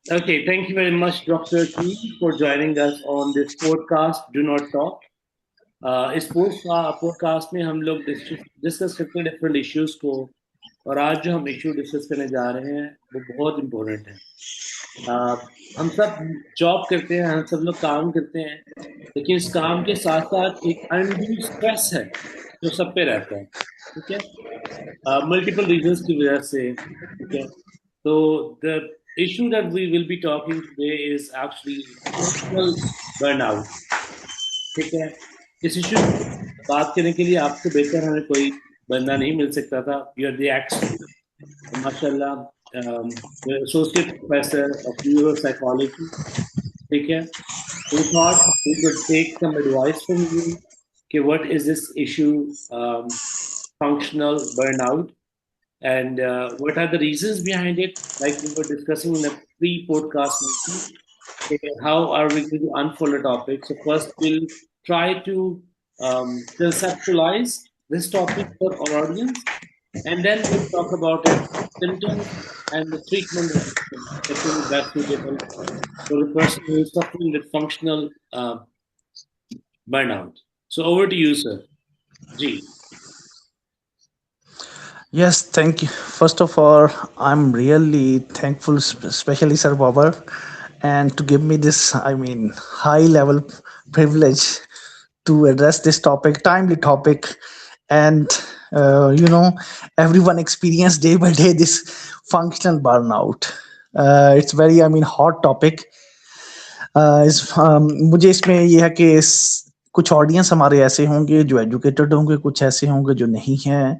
Okay, thank you very much, Dr. T, for joining us on this podcast, Do Not Talk. इस podcast में हम लोग discuss करते हैं डिफरेंट इश्यूज को। और आज जो हम इशू डिस्कस करने जा रहे हैं वो बहुत इम्पोर्टेंट है। हम सब जॉब करते हैं, हम सब लोग काम करते हैं, लेकिन इस काम के साथ साथ एक अनड्यू स्ट्रेस है जो सब पे रहता है। ठीक है, मल्टीपल रीजंस की वजह से। ठीक है, तो the issue that we will be talking today is actually functional burnout. ठीक है, इस इशू बात करने के लिए आपसे बेहतर हमें कोई बंदा नहीं मिल सकता था। यू आर द एक्सपर्ट माशाल्लाह, associate professor of neuro psychology. ठीक है, we thought we could take some advice from you. Okay, what is this issue, functional burnout, and what are the reasons behind it? Like we were discussing in a pre-podcast meeting, okay, how are we going to unfold a topic? So first, we'll try to conceptualize this topic for our audience, and then we'll talk about its symptoms and the treatment that will be best suitable for the person who is suffering with functional burnout. So over to you, sir. G. Yes, thank you. First of all, I'm really thankful, especially Sir Babar, and to give me this, high level privilege to address this topic, timely topic, and you know, everyone experience day by day this functional burnout. It's very, hot topic. मुझे इसमें यह है कि कुछ audience हमारे ऐसे होंगे जो एजुकेटेड होंगे, कुछ ऐसे होंगे जो नहीं हैं,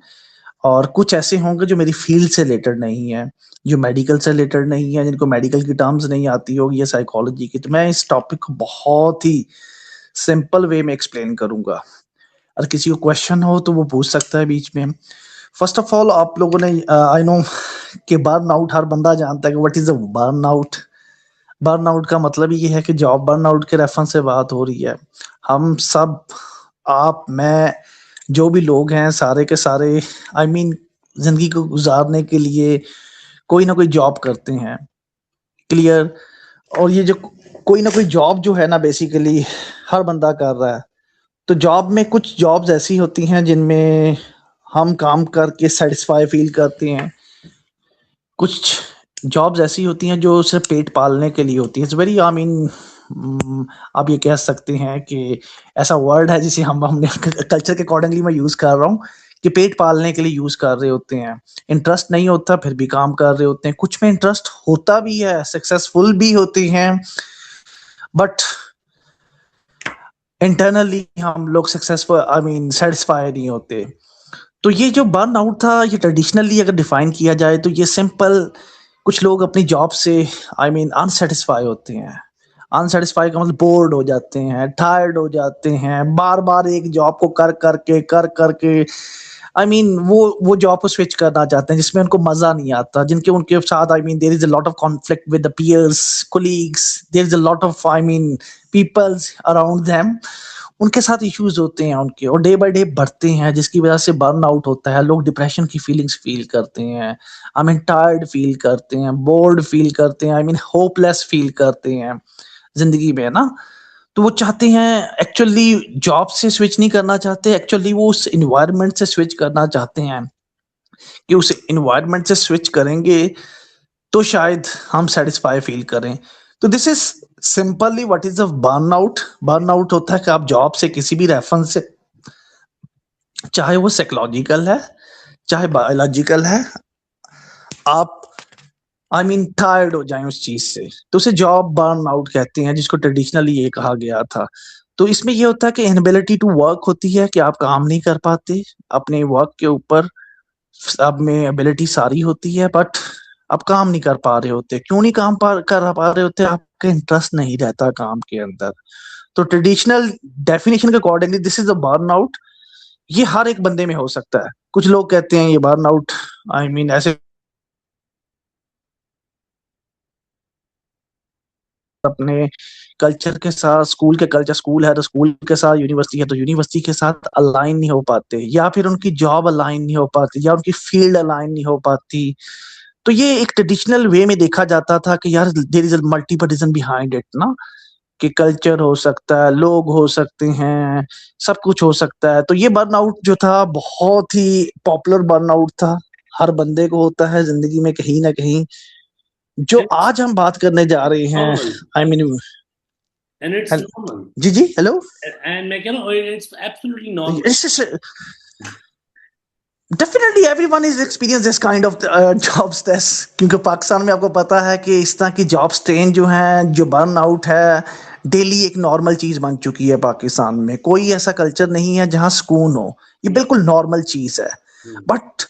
और कुछ ऐसे होंगे जो मेरी फील्ड से रिलेटेड नहीं है, जो मेडिकल से रिलेटेड नहीं है, जिनको मेडिकल की टर्म्स नहीं आती होगी या साइकोलॉजी की। तो मैं इस टॉपिक को बहुत ही सिंपल वे में एक्सप्लेन करूंगा। अगर किसी को क्वेश्चन हो तो वो पूछ सकता है बीच में। फर्स्ट ऑफ ऑल, आप लोगों ने आई नो कि बर्न आउट हर बंदा जानता है कि what is a burn out. Burn out का मतलब ये है कि जॉब बर्न आउट के रेफरेंस से बात हो रही है। हम सब, आप, मैं, जो भी लोग हैं, सारे के सारे जिंदगी को गुजारने के लिए कोई ना कोई जॉब करते हैं। क्लियर? और ये जो कोई ना कोई जॉब जो है ना, बेसिकली हर बंदा कर रहा है। तो जॉब में कुछ जॉब्स ऐसी होती हैं जिनमें हम काम करके सेटिस्फाई फील करते हैं। कुछ जॉब्स ऐसी होती हैं जो सिर्फ पेट पालने के लिए होती है। इट्स वेरी, आप ये कह सकते हैं कि ऐसा वर्ड है जिसे हमने कल्चर के अकॉर्डिंगली मैं यूज कर रहा हूँ कि पेट पालने के लिए यूज कर रहे होते हैं। इंटरेस्ट नहीं होता फिर भी काम कर रहे होते हैं। कुछ में इंटरेस्ट होता भी है, सक्सेसफुल भी होते हैं, बट इंटरनली हम लोग सक्सेसफुल, सेटिस्फाई नहीं होते। तो ये जो बर्न आउट था, ये ट्रेडिशनली अगर डिफाइन किया जाए तो ये सिंपल, कुछ लोग अपनी जॉब से अनसेटिस्फाई होते हैं। अनसेटिस्फाई का मतलब बोर्ड हो जाते हैं, टायर्ड हो जाते हैं, बार बार एक जॉब को कर करके वो जॉब को स्विच करना चाहते हैं जिसमें उनको मजा नहीं आता, जिनके उनके साथ there is a lot of conflict with the peers, colleagues, there is a lot of peoples around them. उनके साथ इश्यूज होते हैं उनके, और डे बाय डे बढ़ते हैं, जिसकी वजह से बर्न आउट होता है। लोग डिप्रेशन की फीलिंग्स फील करते हैं, टायर्ड फील करते हैं, बोर्ड फील करते हैं, होपलेस फील करते हैं जिंदगी में ना। तो वो चाहते हैं, एक्चुअली जॉब से स्विच नहीं करना चाहते, एक्चुअली वो उस इन्वायरमेंट से स्विच करना चाहते हैं कि उस इन्वायरमेंट से स्विच करेंगे तो शायद हम सेटिस्फाई फील करें। तो this is simply what is a burnout. Burnout होता है कि आप जॉब से किसी भी रेफरेंस से, चाहे वो साइकोलॉजिकल है चाहे बायोलॉजिकल है, आप टायर्ड हो जाएं उस चीज से, तो उसे जॉब बर्न आउट कहते हैं, जिसको ट्रेडिशनली ये कहा गया था। तो इसमें ये होता है कि इनएबिलिटी टू वर्क होती है, कि आप काम नहीं कर पाते अपने वर्क के ऊपर। अब में एबिलिटी सारी होती है, बट आप काम नहीं कर पा रहे होते। क्यों नहीं कर पा रहे होते? आपका इंटरेस्ट नहीं रहता काम के अंदर। तो ट्रेडिशनल डेफिनेशन के accordingly this is a burn out. ये हर एक बंदे में हो सकता है। कुछ लोग कहते हैं ये बर्न आउट ऐसे अपने कल्चर के साथ, स्कूल के कल्चर, स्कूल है तो स्कूल के साथ, यूनिवर्सिटी है तो यूनिवर्सिटी के साथ अलाइन नहीं हो पाते, या फिर उनकी जॉब अलाइन नहीं हो पाती, या उनकी फील्ड अलाइन नहीं हो पाती। तो ये एक ट्रेडिशनल वे में देखा जाता था कि यार there is a multiple reason behind it ना, कि कल्चर हो सकता है, लोग हो सकते हैं, सब कुछ हो सकता है। तो ये बर्नआउट जो था बहुत ही पॉपुलर बर्नआउट था, हर बंदे को होता है जिंदगी में कहीं ना कहीं। जो And आज हम बात करने जा रहे हैं, normal. I mean, And it's normal. जी जी हेलो, And मैं कह रहा हूँ it's absolutely normal. Definitely everyone is experience this kind of job stress, क्योंकि पाकिस्तान में आपको पता है कि इस तरह की जॉब स्ट्रेन जो है, जो बर्न आउट है, डेली एक नॉर्मल चीज बन चुकी है पाकिस्तान में। कोई ऐसा कल्चर नहीं है जहां सुकून हो, ये बिल्कुल नॉर्मल चीज है। बट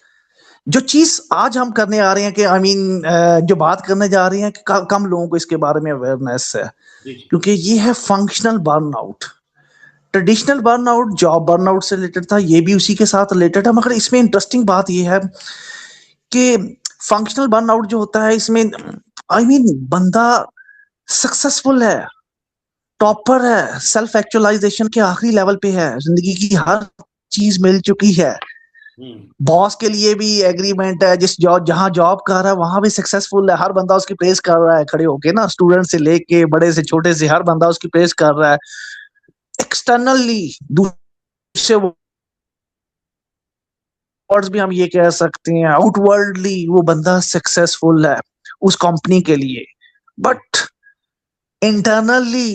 जो चीज आज हम करने आ रहे हैं कि आई मीन जो बात करने जा रहे हैं कि कम लोगों को इसके बारे में अवेयरनेस है, क्योंकि ये है functional burnout. Traditional burnout job burnout से रिलेटेड था, ये भी उसी के साथ रिलेटेड है, मगर इसमें इंटरेस्टिंग बात ये है कि फंक्शनल बर्नआउट जो होता है इसमें आई मीन बंदा सक्सेसफुल है, टॉपर है, सेल्फ एक्चुअलाइजेशन के आखिरी लेवल पे है, जिंदगी की हर चीज मिल चुकी है, बॉस के लिए भी एग्रीमेंट है, जिस जॉब जहां जॉब कर रहा है वहां भी सक्सेसफुल है, हर बंदा उसकी प्रेस कर रहा है खड़े होके ना, स्टूडेंट से लेके बड़े से छोटे से हर बंदा उसकी प्रेस कर रहा है। एक्सटर्नली दूसरे वर्ड्स भी हम ये कह सकते हैं, आउटवर्डली वो बंदा सक्सेसफुल है उस कंपनी के लिए, but internally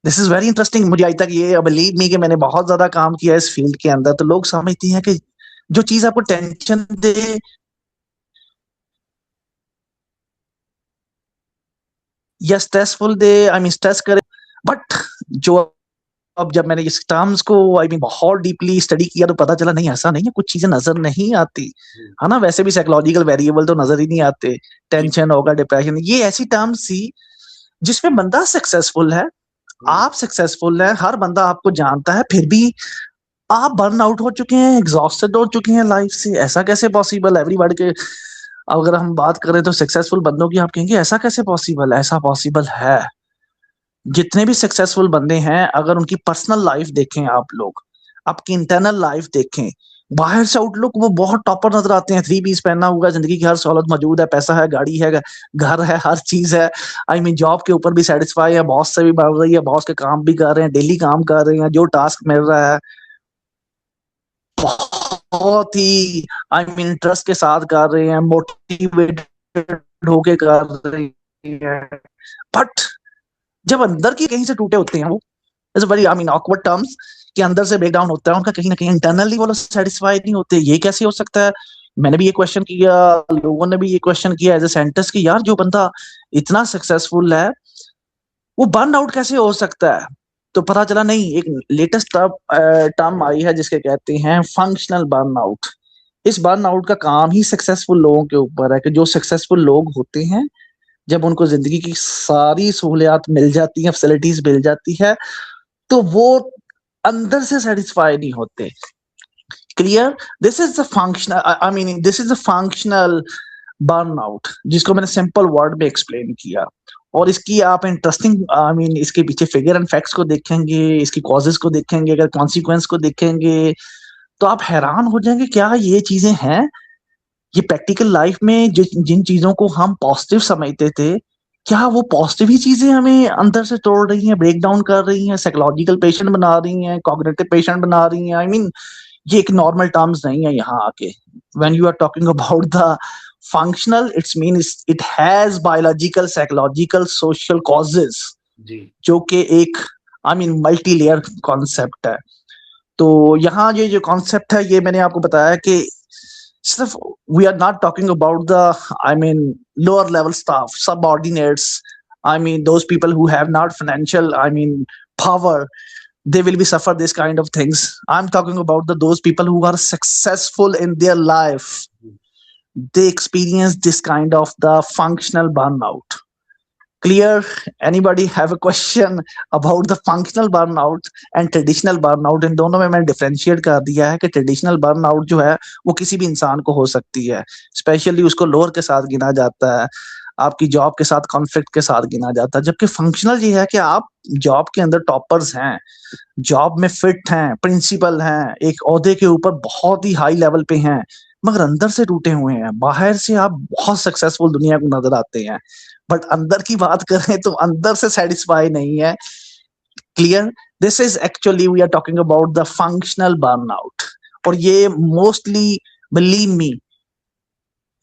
this is very interesting. मुझे आज तक ये बिलीव मी कि मैंने बहुत ज्यादा काम किया इस फील्ड के अंदर, तो लोग समझते हैं कि जो चीज आपको टेंशन दे या stressful they, I mean stress करे, बट जो अब जब मैंने इस टर्म्स को आई मीन बहुत डीपली स्टडी किया तो पता चला नहीं, ऐसा नहीं है, कुछ चीजें नजर नहीं आती है ना। वैसे भी साइकोलॉजिकल वेरिएबल तो नजर ही नहीं आते, टेंशन होगा, डिप्रेशन, ये ऐसी टर्म्स थी जिसमें बंदा सक्सेसफुल है, आप सक्सेसफुल है, हर बंदा आपको जानता है, फिर भी आप बर्न आउट हो चुके हैं, एग्जॉस्टेड हो चुके हैं लाइफ से। ऐसा कैसे पॉसिबल? एवरीबॉडी के अगर हम बात करें तो सक्सेसफुल बंदों की, आप कहेंगे ऐसा कैसे पॉसिबल है? ऐसा पॉसिबल है। जितने भी सक्सेसफुल बंदे हैं, अगर उनकी पर्सनल लाइफ देखें आप लोग, आपकी इंटरनल लाइफ देखें, बाहर से आउटलुक वो बहुत टॉपर नजर आते हैं, 3 पीस पहना हुआ, जिंदगी की हर सहूलत मौजूद है, पैसा है, गाड़ी है, घर है, हर चीज है, आई मीन जॉब के ऊपर भी सेटिस्फाई है, बॉस से भी बढ़ रही है, बॉस के काम भी कर रहे हैं, डेली काम कर रहे हैं, जो टास्क मिल रहा है बहुत ही आई मीन इंटरेस्ट के साथ कर रहे हैं, मोटिवेटेड होके कर रहे हैं। बट जब अंदर की कहीं से टूटे होते हैं वो, it's very I mean awkward terms, कि अंदर से ब्रेक डाउन होता है उनका, कहीं ना कहीं इंटरनली वो लोग सेटिस्फाइड नहीं होते। ये कैसे हो सकता है? मैंने भी ये क्वेश्चन किया, लोगों ने भी ये क्वेश्चन किया एज ए साइंटिस्ट कि यार जो बंदा इतना सक्सेसफुल है वो बर्न आउट कैसे हो सकता है? तो पता चला नहीं, एक लेटेस्ट टर्म आई है जिसके कहते हैं फंक्शनल बर्न आउट। इस बर्न आउट का काम ही सक्सेसफुल लोगों के ऊपर है, कि जो सक्सेसफुल लोग होते हैं, जब उनको जिंदगी की सारी सहूलियात मिल जाती है, फैसिलिटीज मिल जाती है, तो वो अंदर से सेटिस्फाई नहीं होते। Clear? This is the functional, I mean this is the functional burnout, जिसको मैंने सिंपल वर्ड में एक्सप्लेन किया। और इसकी आप इंटरेस्टिंग आई मीन इसके पीछे फिगर एंड फैक्ट्स को देखेंगे, इसकी कॉजेस को देखेंगे, अगर कॉन्सिक्वेंस को देखेंगे, तो आप हैरान हो जाएंगे, क्या ये चीजें हैं? ये प्रैक्टिकल लाइफ में जिन चीजों को हम पॉजिटिव समझते थे, क्या वो पॉजिटिव ही चीजें हमें अंदर से तोड़ रही हैं, ब्रेक डाउन कर रही हैं, साइकोलॉजिकल पेशेंट बना रही हैं, कॉग्निटिव पेशेंट बना रही हैं? आई मीन ये एक नॉर्मल टर्म्स नहीं है यहाँ आके। When you are talking about the functional, it's mean it has biological, psychological, social causes, जो कि एक I mean multi layer concept है। तो यहाँ ये जो कॉन्सेप्ट है, ये मैंने आपको बताया कि सिर्फ we are not talking about the I mean lower level staff, subordinates, I mean those people who have not financial I mean power, they will be suffer this kind of things. I'm talking about those people who are successful in their life. They experience this kind of the functional burnout. Clear? Anybody have a question about the functional burnout and traditional burnout? इन दोनों में मैंने differentiate कर दिया है कि traditional burnout जो है वो किसी भी इंसान को हो सकती है, स्पेशली उसको लोअर के साथ गिना जाता है, आपकी जॉब के साथ कॉन्फ्लिक्ट के साथ गिना जाता है। जबकि फंक्शनल ये है कि आप जॉब के अंदर टॉपर्स हैं, जॉब में फिट हैं, प्रिंसिपल हैं, एक ओहदे के ऊपर बहुत ही हाई लेवल पे हैं, मगर अंदर से टूटे हुए हैं। बाहर से आप बहुत सक्सेसफुल दुनिया को नजर आते हैं, बट अंदर की बात करें तो अंदर से सेटिस्फाई नहीं है। Clear? This is actually we are talking about the functional burnout. और ये मोस्टली,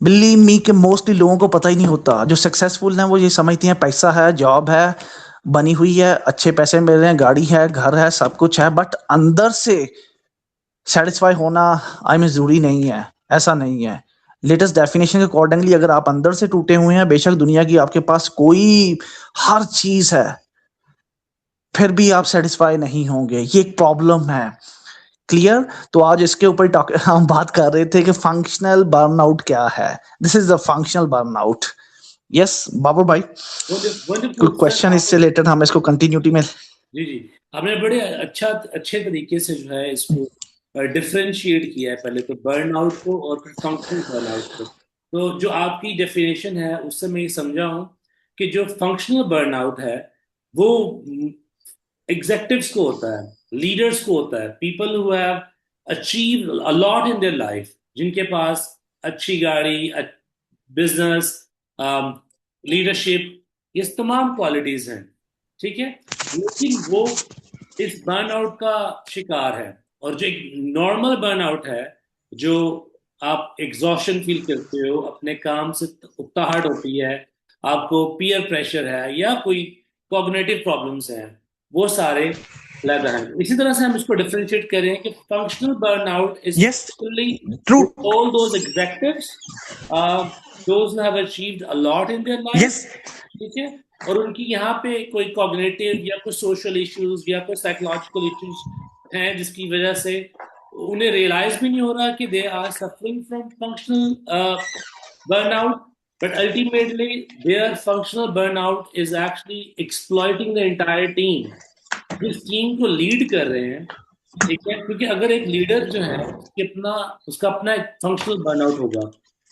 बिलीव मी कि मोस्टली लोगों को पता ही नहीं होता। जो सक्सेसफुल हैं वो ये समझते हैं पैसा है, जॉब है, बनी हुई है, अच्छे पैसे मिल रहे हैं, गाड़ी है, घर है, सब कुछ है, बट अंदर से सेटिस्फाई होना जरूरी नहीं है। ऐसा नहीं है। लेटेस्ट डेफिनेशन के अकॉर्डिंगली अगर आप अंदर से टूटे हुए हैं, बेशक दुनिया की आपके पास कोई हर चीज है, फिर भी आप सेटिस्फाई नहीं होंगे। ये एक प्रॉब्लम है। क्लियर? तो आज इसके ऊपर हम बात कर रहे थे कि फंक्शनल बर्नआउट क्या है। This is the functional burnout. Yes बाबू भाई, कोई वंडरफुल सर, क्वेश्चन इससे आपने रिलेटेड हम इसको कंटिन्यूटी में। जी जी, आपने बड़े अच्छे तरीके से जो है इसको डिफरेंशिएट किया है, पहले तो बर्नआउट को और फिर फंक्शनल बर्नआउट को। तो जो आपकी डेफिनेशन है उससे मैं ये समझा हूँ कि जो फंक्शनल बर्नआउट है वो एग्जेक्टिव्स को होता है, लीडर्स को होता है, people who have achieve a lot in their life, जिनके पास अच्छी गाड़ी, बिजनेस, लीडरशिप, ये तमाम क्वालिटीज हैं, ठीक है। लेकिन वो इस बर्नआउट का शिकार है। और जो एक नॉर्मल बर्नआउट है, जो आप एग्जॉशन फील करते हो, अपने काम से उकताहट होती है, आपको पीयर प्रेशर है या कोई कॉग्निटिव प्रॉब्लम्स हैं, वो सारे अलग हैं। इसी तरह से हम इसको डिफरेंशिएट करें कि functional burnout is yes, actually true. all those executives, those who have achieved a lot in their life, yes, ठीक है, और उनकी यहाँ पे कोई कॉग्निटिव या कोई सोशल इश्यूज या कोई साइकोलॉजिकल इश्यूज हैं, जिसकी वजह से उन्हें रियलाइज भी नहीं हो रहा कि they are suffering from functional burnout, but ultimately their functional burnout is actually exploiting the entire team, जिस टीम को लीड कर रहे हैं, ठीक है। क्योंकि अगर एक लीडर जो है उसका अपना एक फंक्शनल बर्नआउट होगा,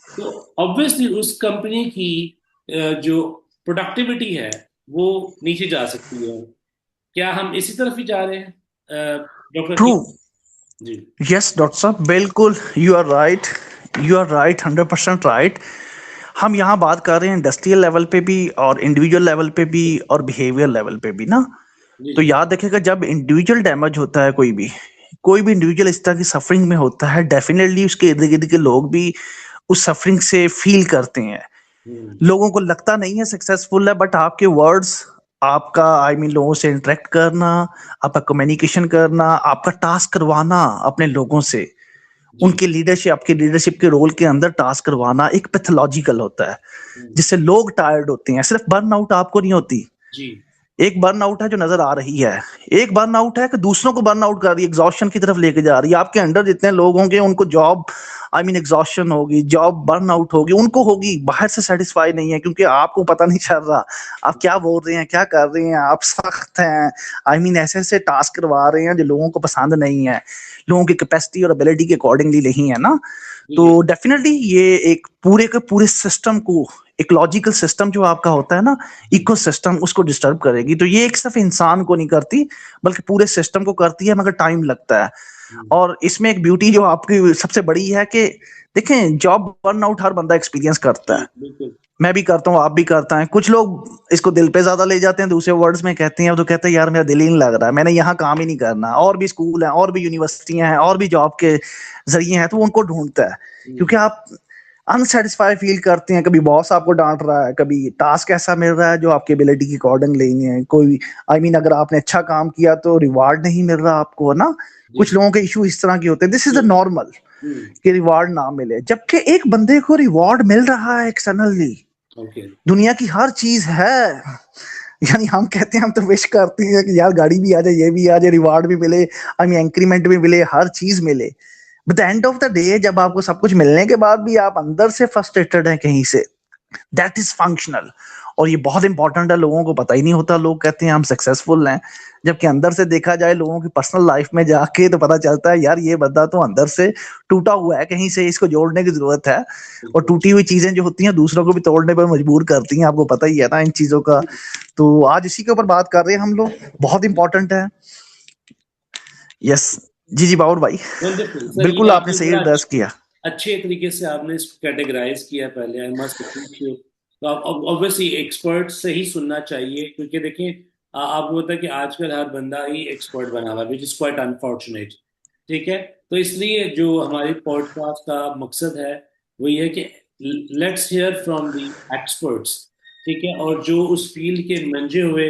तो ऑब्वियसली उस कंपनी की जो प्रोडक्टिविटी है वो नीचे जा सकती है। क्या हम इसी तरफ ही जा रहे हैं, डॉक्टर ट्रू। की? जी यस डॉक्टर साहब, बिल्कुल you are right. You are right, 100% right. हम यहाँ बात कर रहे हैं इंडस्ट्रियल लेवल पे भी और इंडिविजुअल लेवल पे भी और बिहेवियर लेवल पे भी ना। जी तो जी याद रखिएगा, जब इंडिविजुअल डैमेज होता है, कोई भी इंडिविजुअल इस तरह की सफरिंग में होता है, डेफिनेटली उसके इर्द गिर्द के लोग भी उस सफरिंग से फील करते हैं। हम्म, लोगों को लगता नहीं है सक्सेसफुल है, बट आपके वर्ड्स, आपका लोगों से इंटरेक्ट करना, आपका कम्युनिकेशन करना, आपका टास्क करवाना अपने लोगों से, जी उनके लीडरशिप, आपके लीडरशिप के रोल के अंदर टास्क करवाना एक पैथोलॉजिकल होता है, हम्म, जिससे लोग टायर्ड होते हैं। सिर्फ बर्न आउट आपको नहीं होती। जी एक बर्न आउट है जो नजर आ रही है, एक बर्न आउट है कि दूसरों को बर्न आउट कर रही है, एग्जॉशन की तरफ लेके जा रही है। आपके अंडर जितने लोग होंगे उनको जॉब एग्जॉशन होगी, जॉब बर्न आउट होगी, उनको होगी, बाहर से सेटिस्फाई नहीं है, क्योंकि आपको पता नहीं चल रहा आप क्या बोल रहे हैं, क्या कर रहे हैं। आप सख्त हैं, ऐसे ऐसे टास्क करवा रहे हैं जो लोगों को पसंद नहीं है, लोगों की कैपेसिटी और एबिलिटी के अकॉर्डिंगली नहीं है ना। जी तो जी डेफिनेटली ये एक पूरे के पूरे सिस्टम को, इकोलॉजिकल सिस्टम जो आपका होता है ना, इकोसिस्टम, उसको डिस्टर्ब करेगी। तो ये एक सिर्फ इंसान को नहीं करती, बल्कि पूरे सिस्टम को करती है, मगर टाइम लगता है। हम्म, और इसमें एक ब्यूटी जो आपकी सबसे बड़ी है कि देखें, जॉब बर्नआउट हर बंदा एक्सपीरियंस करता जी है। बिल्कुल मैं भी करता हूँ, आप भी करता है। कुछ लोग इसको दिल पे ज्यादा ले जाते हैं, दूसरे वर्ड्स में कहते हैं, तो कहते हैं यार मेरा दिल ही नहीं लग रहा है, मैंने यहाँ काम ही नहीं करना। और भी स्कूल हैं, और भी यूनिवर्सिटियां हैं, और भी जॉब के जरिए हैं, तो वो उनको ढूंढता है। हम्म, क्योंकि आप अनसेटिस्फाई फील करते हैं, कभी बॉस आपको डांट रहा है, कभी टास्क ऐसा मिल रहा है जो आपकी एबिलिटी के अकॉर्डिंग नहीं है, कोई अगर आपने अच्छा काम किया तो रिवार्ड नहीं मिल रहा आपको, है ना। जी कुछ लोगों के इशू इस तरह के होते हैं, दिस इज द जी नॉर्मल, हम्म, कि रिवार्ड ना मिले। जबकि एक बंदे को रिवार्ड मिल रहा है एक्सटर्नली, ओके दुनिया की हर चीज है। हम कहते हैं, हम तो विश करते हैं कि यार गाड़ी भी आ जाए, ये भी आ जाए, रिवार्ड भी मिले, इंक्रीमेंट भी मिले, हर चीज मिले। But the end of the day, जब आपको सब कुछ मिलने के बाद भी आप अंदर से फ्रस्ट्रेटेड हैं कहीं से, दैट इज फंक्शनल। और ये बहुत इंपॉर्टेंट है, लोगों को पता ही नहीं होता। लोग कहते हैं हम सक्सेसफुल हैं, जबकि अंदर से देखा जाए, लोगों की पर्सनल लाइफ में जाके तो पता चलता है यार ये बंदा तो अंदर से टूटा हुआ है, कहीं से इसको जोड़ने की जरूरत है। और बिल्कुल टूटी हुई चीजें जो होती हैं दूसरों को भी तोड़ने पर मजबूर करती हैं, आपको पता ही है ना इन चीजों का। तो आज इसी के ऊपर बात कर रहे हैं हम लोग, बहुत इंपॉर्टेंट है। यस, जी जी बाबर भाई, वंडरफुल सर, ये बिल्कुल आपने आपने सही बड़ा एड्रेस किया। अच्छे तरीके से आपने इसको कैटेगराइज किया पहले, आई मस्ट अप्रिशिएट। तो आप ऑब्वियसली एक्सपर्ट से ही सुनना चाहिए, क्योंकि देखिए आपको पता है कि आजकल हर बंदा ही एक्सपर्ट बना हुआ है, विच इज क्वाइट अनफॉर्चुनेट। ठीक है, तो इसलिए जो हमारी पॉडकास्ट का मकसद है वो ये है कि let's hear from the experts. ठीक है, और जो उस फील्ड के मंजे हुए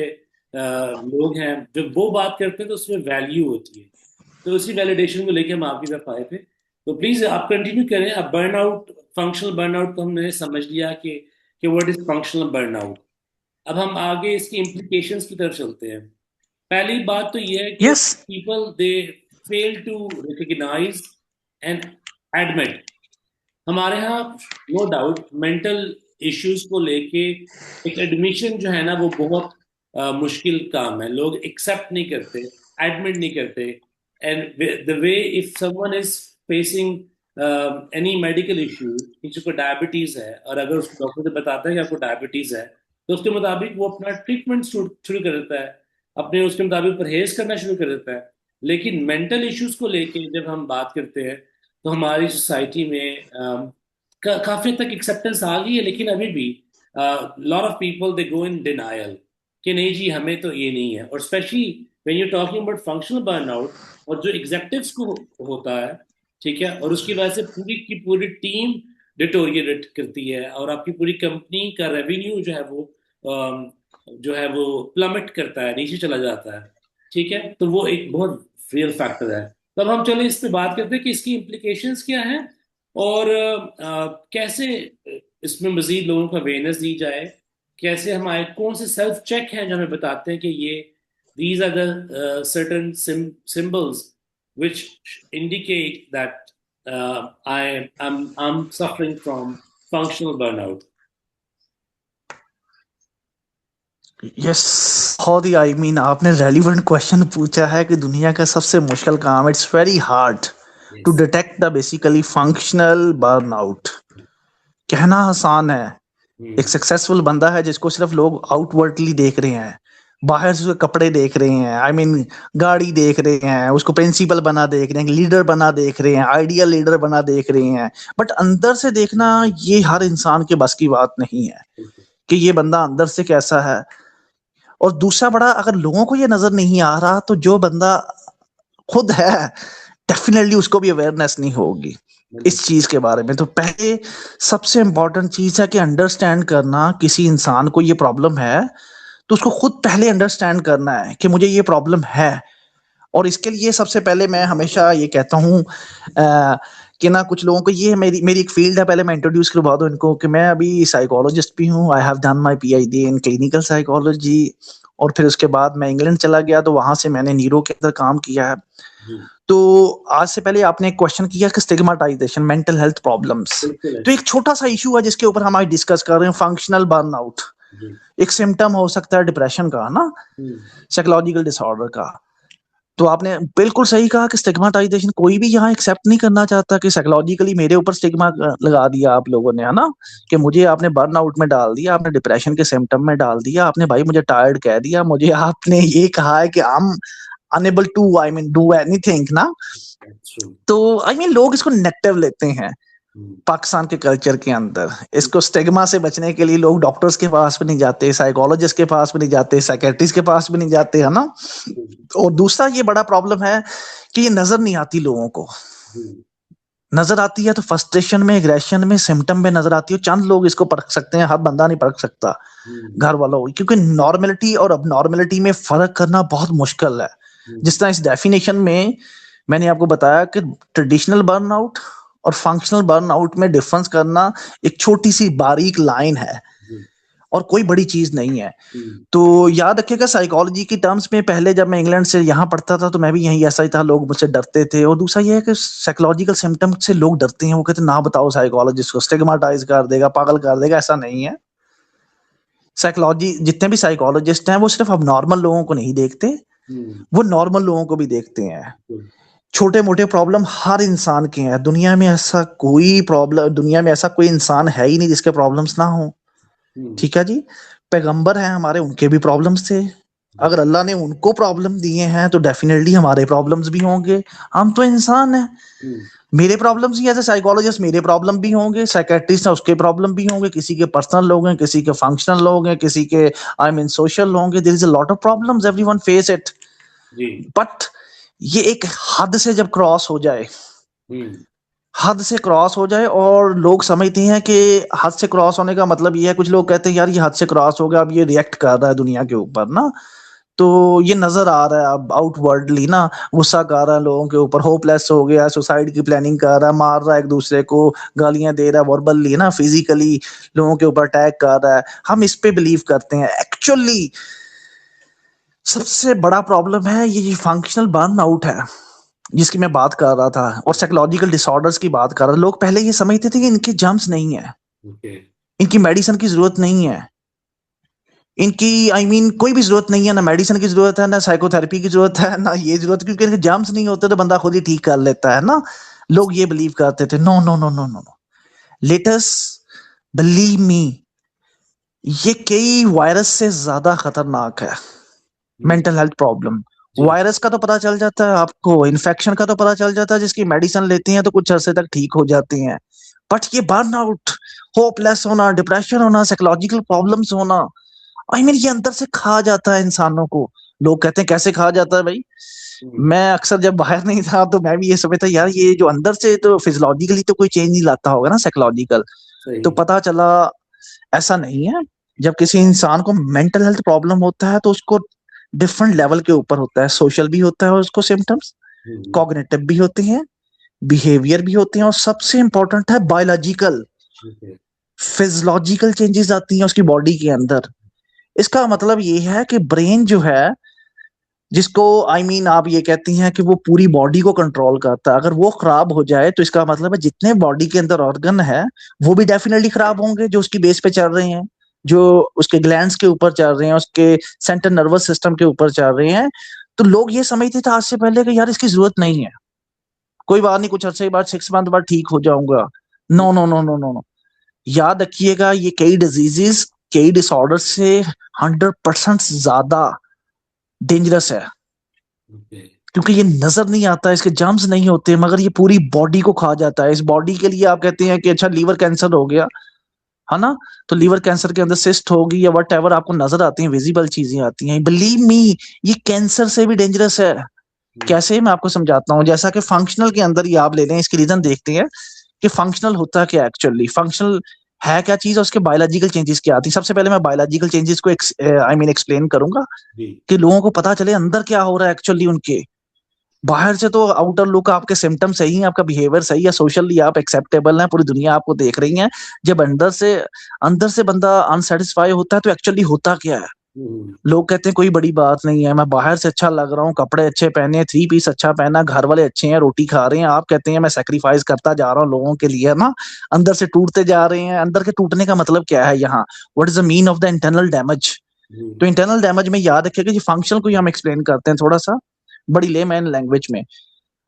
लोग हैं, जब वो बात करते हैं तो उसमें वैल्यू होती है। तो उसी वैलिडेशन को लेके हम आपकी तरफ आए थे। तो प्लीज आप कंटिन्यू करें। अब बर्नआउट, फंक्शनल बर्नआउट को हमने समझ लिया कि व्हाट इज फंक्शनल बर्नआउट। अब हम आगे इसकी इम्प्लीकेशंस की तरफ चलते हैं। पहली बात तो ये है कि yes. People they fail to recognize and admit. हमारे यहाँ नो डाउट मेंटल इश्यूज को लेके एक एडमिशन जो है ना वो बहुत मुश्किल काम है। लोग एक्सेप्ट नहीं करते, एडमिट नहीं करते। And the way if someone is facing any medical issue, किसी को डायबिटीज है और अगर उसको डॉक्टर से बताता है कि आपको डायबिटीज है, तो उसके मुताबिक वो अपना ट्रीटमेंट शुरू कर देता है, अपने उसके मुताबिक परहेज करना शुरू कर देता है। लेकिन मेंटल इश्यूज को लेके जब हम बात करते हैं तो हमारी सोसाइटी में काफी हद तक एक्सेप्टेंस आ गई है, लेकिन अभी भी lot of people they go in denial कि नहीं जी हमें तो ये नहीं है। और specially when you talking about functional burnout और जो एग्जेक्टिव्स को होता है, ठीक है, और उसकी वजह से पूरी की पूरी टीम डिटोरिएट करती है और आपकी पूरी कंपनी का रेवेन्यू जो है वो प्लमेट करता है, नीचे चला जाता है। ठीक है, तो वो एक बहुत रियल फैक्टर है। तब हम चले इस पे बात करते हैं कि इसकी इम्प्लीकेशंस क्या हैं और कैसे इसमें मजीद लोगों को अवेयरनेस दी जाए। कैसे हमारे कौन से सेल्फ चेक हैं जो हमें बताते हैं कि ये these are the certain symbols which indicate that I'm suffering from functional burnout. Yes, बहुत ही आई मीन आपने रेलिवेंट क्वेश्चन पूछा है कि दुनिया का सबसे मुश्किल काम, it's very hard to Yes. Detect the basically functional burnout. कहना आसान है, एक Hmm. सक्सेसफुल बंदा है जिसको सिर्फ लोग आउटवर्डली देख रहे हैं, बाहर से उसके कपड़े देख रहे हैं, आई मीन गाड़ी देख रहे हैं, उसको प्रिंसिपल बना देख रहे हैं, लीडर बना देख रहे हैं, आइडियल लीडर बना देख रहे हैं। बट अंदर से देखना ये हर इंसान के बस की बात नहीं है कि ये बंदा अंदर से कैसा है। और दूसरा बड़ा, अगर लोगों को ये नजर नहीं आ रहा तो जो बंदा खुद है डेफिनेटली उसको भी अवेयरनेस नहीं होगी इस चीज के बारे में। तो पहले सबसे इंपॉर्टेंट चीज है कि अंडरस्टैंड करना, किसी इंसान को ये प्रॉब्लम है तो उसको खुद पहले अंडरस्टैंड करना है कि मुझे ये प्रॉब्लम है। और इसके लिए सबसे पहले मैं हमेशा ये कहता हूँ कि ना, कुछ लोगों को ये मेरी मेरी एक फील्ड है, पहले मैं इंट्रोड्यूस करवा दूं इनको कि मैं अभी साइकोलॉजिस्ट भी हूँ। I have done my PhD in clinical psychology. और फिर उसके बाद मैं इंग्लैंड चला गया तो वहां से मैंने नीरो के अंदर काम किया है। जी। तो आज से पहले आपने एक क्वेश्चन किया कि स्टिग्मेटाइजेशन, मेंटल हेल्थ प्रॉब्लम्स, बिल्कुल है। तो एक छोटा सा इशू है जिसके ऊपर हम आज डिस्कस कर रहे हैं, फंक्शनल बर्नआउट। जी। एक सिम्टम हो सकता है डिप्रेशन का ना, हम्म। साइकोलॉजिकल डिसऑर्डर का। तो आपने बिल्कुल सही कहा कि स्टिग्मेटाइजेशन कोई भी यहाँ एक्सेप्ट नहीं करना चाहता कि साइकोलॉजिकली मेरे ऊपर स्टिग्मा लगा दिया आप लोगों ने, है ना, कि मुझे आपने बर्नआउट में डाल दिया, आपने डिप्रेशन के सिम्टम में डाल दिया, आपने भाई मुझे टायर्ड कह दिया, मुझे आपने ये कहा है कि I am unable to I mean do anything ना। That's true. तो आई मीन लोग इसको नेगेटिव लेते हैं हम्म। पाकिस्तान के कल्चर के अंदर। इसको स्टिग्मा से बचने के लिए लोग डॉक्टर्स के पास भी नहीं जाते, साइकोलॉजिस्ट के पास भी नहीं जाते, साइकेट्रिस्ट के पास भी नहीं जाते, है ना। और दूसरा ये बड़ा प्रॉब्लम है कि ये नजर नहीं आती लोगों को। हम्म। नजर आती है तो फ्रस्ट्रेशन में, एग्रेशन में, सिम्टम में नजर आती है। चंद लोग इसको परख सकते हैं, हर बंदा नहीं परख सकता हम्म। घर वालों, क्योंकि नॉर्मलिटी और अब नॉर्मलिटी में फर्क करना बहुत मुश्किल है। जिस तरह इस डेफिनेशन में मैंने आपको बताया कि ट्रेडिशनल बर्नआउट और फंक्शनल बर्नआउट में डिफरेंस करना एक छोटी सी बारीक लाइन है हम्म। और कोई बड़ी चीज नहीं है। हम्म। तो याद रखिएगा, साइकोलॉजी की टर्म्स में पहले जब मैं इंग्लैंड से यहाँ पढ़ता था तो मैं भी यहीं ऐसा ही था, लोग मुझसे डरते थे। और दूसरा ये है कि साइकोलॉजिकल सिम्टम से लोग डरते हैं, वो कहते हैं ना बताओ, साइकोलॉजिस्ट को स्टिग्मेटाइज कर देगा, पागल कर देगा। ऐसा नहीं है। साइकोलॉजी, जितने भी साइकोलॉजिस्ट हैं वो सिर्फ अब नॉर्मल लोगों को नहीं देखते, हम्म। वो नॉर्मल लोगों को भी देखते हैं। हम्म। छोटे मोटे प्रॉब्लम हर इंसान के हैं दुनिया में, ऐसा कोई प्रॉब्लम, दुनिया में ऐसा कोई इंसान है ही नहीं जिसके प्रॉब्लम्स ना हो। हम्म। ठीक है जी। पैगंबर हैं हमारे, उनके भी प्रॉब्लम्स थे। अगर अल्लाह ने उनको प्रॉब्लम दिए हैं तो डेफिनेटली हमारे प्रॉब्लम्स भी होंगे, हम तो इंसान हैं। हम्म। मेरे प्रॉब्लम्स ही एज ए साइकोलॉजिस्ट मेरे प्रॉब्लम भी होंगे, साइकेट्रिस्ट है उसके प्रॉब्लम भी होंगे, किसी के पर्सनल लोग हैं, किसी के फंक्शनल लोग हैं, किसी के आई मीन सोशल होंगे। There is a lot of problems, everyone face it. जी। बट ये एक हद से जब क्रॉस हो जाए, हम्म। हद से क्रॉस हो जाए और लोग समझते हैं कि हद से क्रॉस होने का मतलब ये है, कुछ लोग कहते हैं यार ये हद से क्रॉस हो गया, अब ये रिएक्ट कर रहा है दुनिया के ऊपर ना, तो ये नजर आ रहा है अब आउटवर्डली ना, गुस्सा कर रहा है लोगों के ऊपर, होपलेस हो गया, सुसाइड की प्लानिंग कर रहा है, मार रहा है एक दूसरे को, गालियां दे रहा है वर्बली ना, फिजिकली लोगों के ऊपर अटैक कर रहा है। हम इस पे बिलीव करते हैं। एक्चुअली सबसे बड़ा प्रॉब्लम है ये फंक्शनल बर्न आउट है जिसकी मैं बात कर रहा था, और साइकोलॉजिकल डिसऑर्डर्स की बात कर रहा था। लोग पहले ये समझते थे कि इनके जर्म्स नहीं है, ओके। इनकी मेडिसिन की जरूरत नहीं है, इनकी आई मीन कोई भी जरूरत नहीं है, ना मेडिसिन की जरूरत है, ना साइकोथेरेपी की जरूरत है, ना ये जरूरत, क्योंकि इनके जर्म्स नहीं होते तो बंदा खुद ही ठीक कर लेता है ना। लोग ये बिलीव करते थे। No no no no no no, let's believe me, ये कई वायरस से ज्यादा खतरनाक है। हम्म। मेंटल हेल्थ प्रॉब्लम, जी। वायरस का तो पता चल जाता है आपको, इन्फेक्शन का तो पता चल जाता है, जिसकी मेडिसिन लेती हैं तो कुछ अरसे तक ठीक हो जाती हैं। बट ये बर्न आउट, होपलेस होना, डिप्रेशन होना, साइकोलॉजिकल प्रॉब्लम्स होना, आई मीन ये अंदर से खा जाता है इंसानों को। लोग कहते हैं कैसे खा जाता है भाई, हम्म। मैं अक्सर जब बाहर नहीं था तो मैं भी ये समझता यार ये जो अंदर से तो फिजियोलॉजिकली तो कोई चेंज नहीं लाता होगा ना, साइकोलॉजिकल। तो सही। पता चला ऐसा नहीं है। जब किसी इंसान को मेंटल हेल्थ प्रॉब्लम होता है तो उसको डिफरेंट लेवल के ऊपर होता है, सोशल भी होता है उसको सिम्टम्स, हम्म। कॉग्निटिव भी होते हैं, बिहेवियर भी होते हैं, और सबसे इंपॉर्टेंट है बायोलॉजिकल, ओके। फिजियोलॉजिकल चेंजेस आती हैं उसकी बॉडी के अंदर। इसका मतलब ये है कि ब्रेन जो है, जिसको आई मीन आप ये कहती हैं कि वो पूरी बॉडी को कंट्रोल करता है, अगर वो खराब हो जाए तो इसका मतलब है जितने बॉडी के अंदर ऑर्गन है वो भी डेफिनेटली खराब होंगे, जो उसकी बेस पे चल रहे हैं, जो उसके ग्लैंड्स के ऊपर चल रहे हैं, उसके सेंट्रल नर्वस सिस्टम के ऊपर चल रहे हैं। तो लोग ये समझते थे आज से पहले कि यार इसकी जरूरत नहीं है, कोई बात नहीं, कुछ अर्से बाद 6 मंथ बाद ठीक हो जाऊंगा। No no no no no no, याद रखिएगा ये कई डिजीजेस, कई डिसऑर्डर से 100% ज्यादा डेंजरस है, ओके। क्योंकि ये नजर नहीं आता, इसके जर्म्स नहीं होते, मगर ये पूरी बॉडी को खा जाता है। इस बॉडी के लिए आप कहते हैं कि अच्छा लीवर कैंसर हो गया है ना, तो लीवर कैंसर के अंदर सिस्ट होगी या वट एवर आपको नजर आती हैं, विजिबल चीजें आती हैं, बिलीव मी ये कैंसर से भी डेंजरस है। हम्म। कैसे, मैं आपको समझाता हूँ। जैसा कि फंक्शनल के अंदर ही आप ले लें, इसकी रीजन देखते हैं कि फंक्शनल होता क्या एक्चुअली, फंक्शनल है क्या चीज और उसके बायोलॉजिकल चेंजेस क्या आती है। सबसे पहले मैं बायोलॉजिकल चेंजेस को आई मीन एक्सप्लेन करूंगा जी। कि लोगों को पता चले अंदर क्या हो रहा है एक्चुअली उनके। बाहर से तो आउटर लुक आपके सिम्टम सही है, आपका बिहेवियर सही है, सोशली आप एक्सेप्टेबल हैं, पूरी दुनिया आपको देख रही है। जब अंदर से बंदा अनसेटिस्फाई होता है तो एक्चुअली होता क्या है। हम्म। लोग कहते हैं कोई बड़ी बात नहीं है, मैं बाहर से अच्छा लग रहा हूँ, कपड़े अच्छे पहने, 3 पीस अच्छा पहना, घर वाले अच्छे हैं, रोटी खा रहे हैं, आप कहते हैं मैं सेक्रीफाइस करता जा रहा हूँ लोगों के लिए ना, अंदर से टूटते जा रहे हैं। अंदर के टूटने का मतलब क्या है यहाँ, what is the mean of the internal damage. जी। तो इंटरनल डैमेज में याद रखिएगा कि फंक्शनल को ही हम एक्सप्लेन करते हैं थोड़ा सा बड़ी लेमैन लैंग्वेज में।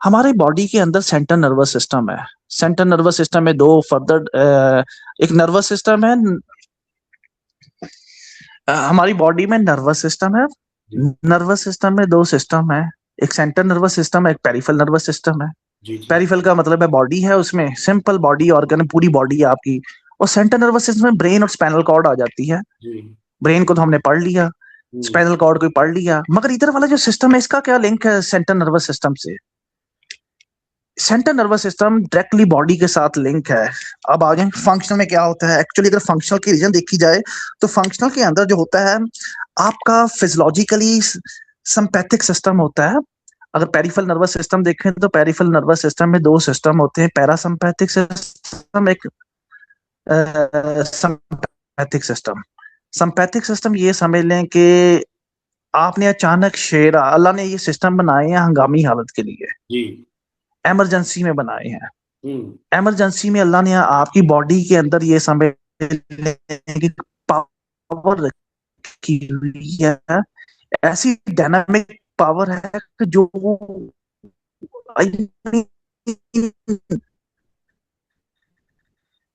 हमारे बॉडी के अंदर सेंट्रल नर्वस सिस्टम है। सेंट्रल नर्वस सिस्टम में दो फर्दर एक नर्वस सिस्टम है, हमारी बॉडी में नर्वस सिस्टम है। जी। नर्वस सिस्टम में दो सिस्टम है, एक सेंट्रल नर्वस सिस्टम है, एक पेरिफेरल नर्वस सिस्टम है। जी। जी। पेरिफेरल का मतलब है बॉडी है, उसमें सिंपल बॉडी ऑर्गन, पूरी बॉडी है आपकी। और सेंट्रल नर्वस सिस्टम में ब्रेन और स्पाइनल कॉर्ड आ जाती है। जी। ब्रेन को तो हमने पढ़ लिया, हम्म। स्पाइनल कॉर्ड को पढ़ लिया, मगर इधर वाला जो सिस्टम है इसका क्या लिंक है सेंट्रल नर्वस सिस्टम से। Central nervous system directly body के साथ लिंक है। अब आ जाए फंक्शनल में क्या होता है एक्चुअली। अगर फंक्शनल की रीजन देखी जाए तो फंक्शनल के अंदर जो होता है आपका फिजियोलॉजिकली सिंपैथिक सिस्टम होता है। अगर पेरिफेरल नर्वस सिस्टम देखें तो पेरिफेरल नर्वस सिस्टम में दो सिस्टम होते हैं, पैरासिम्पैथिक सिस्टम, एक सिंपैथिक सिस्टम। सिंपैथिक सिस्टम ये समझ लें कि आपने अचानक शेर, अल्लाह ने ये सिस्टम बनाए हैं हंगामी हालत के लिए, जी। इमरजेंसी में बनाए हैं। हम्म। इमरजेंसी में अल्लाह ने आपकी बॉडी के अंदर ये समझ लें कि पावर रखी हुई है, ऐसी डायनामिक पावर है कि जो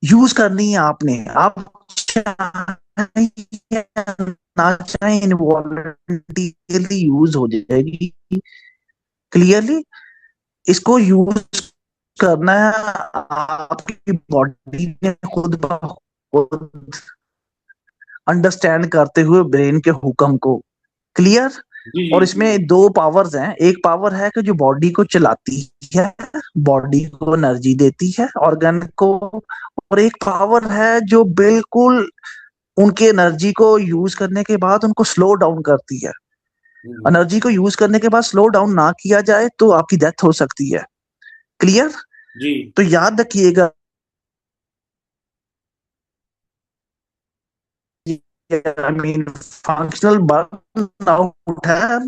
यूज करनी है आपने, आप चाहें ना चाहें इनवॉलंटरीली यूज हो जाएगी। क्लियरली इसको यूज करना है, आपकी बॉडी ने खुद ब खुद अंडरस्टैंड करते हुए ब्रेन के हुक्म को। क्लियर? जी और जी जी। इसमें दो पावर्स हैं, एक पावर है कि जो बॉडी को चलाती है, बॉडी को एनर्जी देती है ऑर्गन को, और एक पावर है जो बिल्कुल उनके एनर्जी को यूज करने के बाद उनको स्लो डाउन करती है। हम्म, एनर्जी को यूज करने के बाद स्लो डाउन ना किया जाए तो आपकी डेथ हो सकती है। क्लियर? जी तो याद रखिएगा, आई मीन फंक्शनल बर्नआउट है,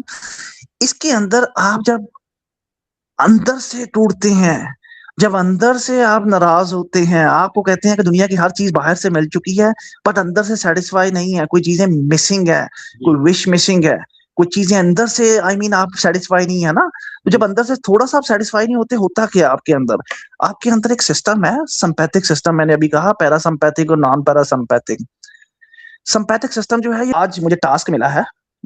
इसके अंदर आप जब अंदर से टूटते हैं, जब अंदर से आप नाराज होते हैं, आपको कहते हैं कि दुनिया की हर चीज बाहर से मिल चुकी है बट अंदर से सेटिस्फाई नहीं है, कोई चीजें मिसिंग है, जी कोई विश मिसिंग है, कुछ चीजें अंदर से आई मीन आप सेटिस्फाई नहीं है ना। तो जी जब अंदर से थोड़ा सा आप सेटिस्फाई नहीं होते, होता क्या आपके अंदर? आपके अंदर एक सिस्टम है, संपैथिक सिस्टम, मैंने अभी कहा पैरासिम्पैथिक और नॉन पैरासिम्पैथिक। संपैथिक सिस्टम जो है, आज मुझे टास्क मिला है,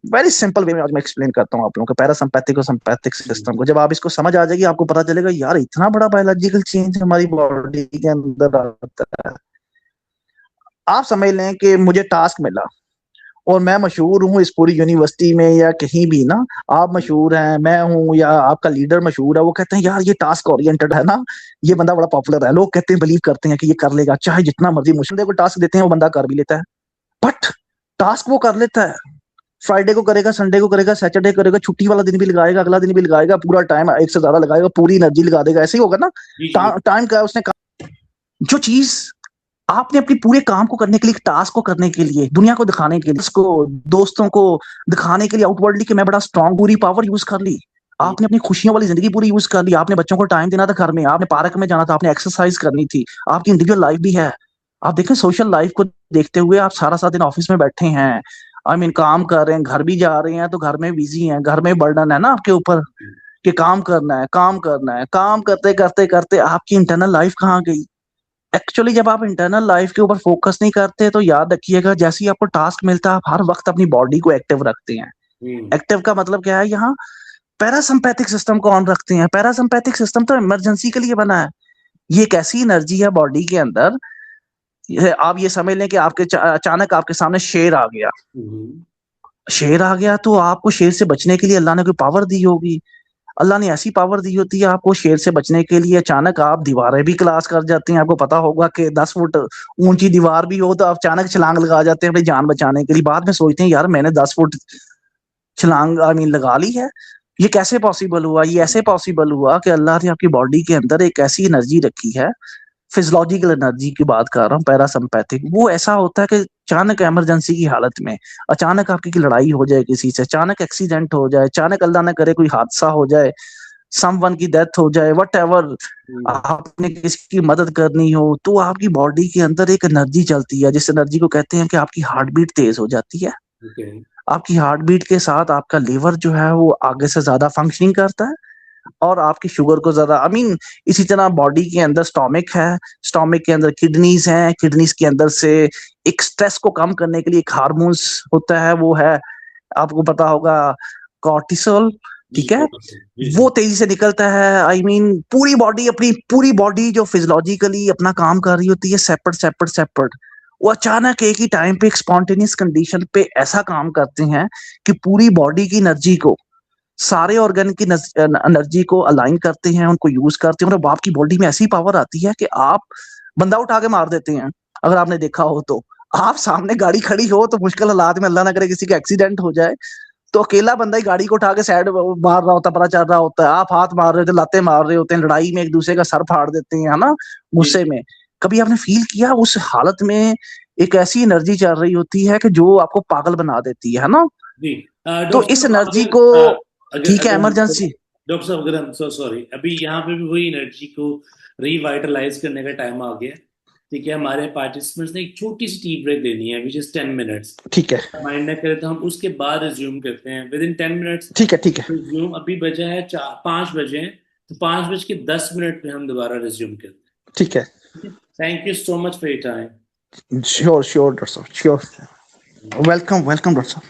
वेरी सिंपल वे में आज मैं एक्सप्लेन करता हूँ आप लोगों को पैरासिम्पैथिक और सिम्पैथिक सिस्टम को। जब आप इसको समझ आ जाएगी, आपको पता चलेगा यार इतना बड़ा बायोलॉजिकल चेंज हमारी बॉडी के अंदर आता है। आप समझ लें कि मुझे टास्क मिला और मैं मशहूर हूँ इस पूरी यूनिवर्सिटी में या कहीं भी ना, आप मशहूर हैं, मैं हूँ, या आपका लीडर मशहूर है, वो कहते हैं यार ये टास्क ओरिएंटेड है ना, ये बंदा बड़ा पॉपुलर है, लोग कहते हैं, बिलीव करते हैं कि ये कर लेगा, चाहे जितना मर्जी मुश्किल को टास्क देते हैं वो बंदा कर भी लेता है। बट टास्क वो कर लेता है, फ्राइडे को करेगा, संडे को करेगा, सैटरडे करेगा, छुट्टी वाला दिन भी लगाएगा, अगला दिन भी लगाएगा, पूरा टाइम एक से ज्यादा लगाएगा, पूरी एनर्जी लगा देगा, ऐसे ही होगा ना। जी जी टाइम का उसने जो चीज आपने अपने पूरे काम को करने के लिए, टास्क को करने के लिए, दुनिया को दिखाने के लिए, उसको दोस्तों को दिखाने के लिए आउटवर्डली कि मैं बड़ा स्ट्रांग, पूरी पावर यूज कर ली। जी आपने अपनी खुशियों वाली जिंदगी पूरी यूज कर ली, आपने बच्चों को टाइम देना था घर में, आपने पार्क में जाना था, आपने एक्सरसाइज करनी थी, आपकी इंडिविजुअल लाइफ भी है। आप देखें सोशल लाइफ को देखते हुए आप सारा सारा दिन ऑफिस में बैठे हैं, आई मीन काम कर रहे हैं, घर भी जा रहे हैं तो घर में बिजी हैं, घर में बर्डन है ना आपके ऊपर कि काम करना है, काम करना है, काम करते करते करते आपकी इंटरनल लाइफ कहाँ गई? एक्चुअली जब आप इंटरनल लाइफ के ऊपर फोकस नहीं करते तो याद रखिएगा, जैसे ही आपको टास्क मिलता है आप हर वक्त अपनी बॉडी को एक्टिव रखते हैं। हम्म, एक्टिव का मतलब क्या है? यहाँ पैरासिम्पैथिक सिस्टम को ऑन रखते हैं। पैरासिम्पैथिक सिस्टम तो इमरजेंसी के लिए बना है। ये एक ऐसी एनर्जी है बॉडी के अंदर, आप ये समझ लें कि आपके अचानक आपके सामने शेर आ गया, हम्म, शेर आ गया तो आपको शेर से बचने के लिए अल्लाह ने कोई पावर दी होगी, अल्लाह ने ऐसी पावर दी होती है आपको शेर से बचने के लिए। अचानक आप दीवारें भी क्रॉस कर जाती हैं, आपको पता होगा कि 10 फुट ऊंची दीवार भी हो तो आप अचानक छलांग लगा जाते हैं अपनी जान बचाने के लिए, बाद में सोचते हैं यार मैंने 10 फुट छलांग आई मीन लगा ली है, ये कैसे पॉसिबल हुआ? ये ऐसे पॉसिबल हुआ कि अल्लाह ने आपकी बॉडी के अंदर एक ऐसी एनर्जी रखी है, फिजियोलॉजिकल एनर्जी की बात कर रहा हूँ, पैरासिम्पैथिक। वो ऐसा होता है कि अचानक इमरजेंसी की हालत में, अचानक आपकी लड़ाई हो जाए किसी से, अचानक एक्सीडेंट हो जाए, अचानक अल्लाह ना करे कोई हादसा हो जाए, समवन की डेथ हो जाए, वट एवर, हम्म, आपने किसी की मदद करनी हो, तो आपकी बॉडी के अंदर एक एनर्जी चलती है, जिस एनर्जी को कहते हैं कि आपकी हार्ट बीट तेज हो जाती है। ओके आपकी हार्ट बीट के साथ आपका लीवर जो है वो आगे से ज्यादा फंक्शनिंग करता है, और आपकी शुगर को ज्यादा आई मीन इसी तरह बॉडी के अंदर स्टोमिक है, स्टोमिक के अंदर किडनीज हैं, किडनीज के अंदर से एक स्ट्रेस को कम करने के लिए एक हार्मोन्स होता है, वो है आपको पता होगा कॉर्टिसोल। जी ठीक है? जी वो जी तेजी से निकलता है, आई मीन पूरी बॉडी, अपनी पूरी बॉडी जो फिजियोलॉजिकली अपना काम कर रही होती है सेपरेट सेपरेट सेपरेट, वो अचानक एक ही टाइम पे एक स्पॉन्टेनियस कंडीशन पे ऐसा काम करते हैं कि पूरी बॉडी की एनर्जी को, सारे ऑर्गन की एनर्जी को अलाइन करते हैं, उनको यूज करते हैं, और आपकी बॉडी में ऐसी पावर आती है कि आप बंदा उठा के मार देते हैं। अगर आपने देखा हो तो आप सामने गाड़ी खड़ी हो तो मुश्किल हालात में, अल्लाह ना करे किसी का एक्सीडेंट हो जाए, तो अकेला बंदा ही गाड़ी को उठा के साइड मार रहा होता है, पता चल रहा होता है, आप हाथ मार रहे होते, लाते मार रहे होते हैं, लड़ाई में एक दूसरे का सर फाड़ देते हैं, है ना, जी गुस्से में। कभी आपने फील किया उस हालत में एक ऐसी एनर्जी चल रही होती है कि जो आपको पागल बना देती है ना? जी तो डॉक्टर इस साहब एनर्जी अगर को, अगर ठीक है, अगर इमरजेंसी, डॉक्टर साहब अगर हम सो सॉरी अभी यहाँ पे भी वही एनर्जी को रिवाइटलाइज करने का टाइम आ गया है। ठीक है, हमारे पार्टिसिपेंट्स ने एक छोटी सी टी ब्रेक लेनी है विच इज 10 मिनट्स। ठीक है, माइंड ना करे तो हम उसके बाद रिज्यूम करते हैं विद इन 10 मिनट्स। ठीक है, ठीक है, रिज्यूम अभी बजा है 5 बजे हैं, तो 5 बज के 10 मिनट में हम दोबारा रिज्यूम करते ठीक है। हैं। Thank you so much for your time. Sure sure doctor साहब, श्योर। वेलकम वेलकम डॉक्टर साहब।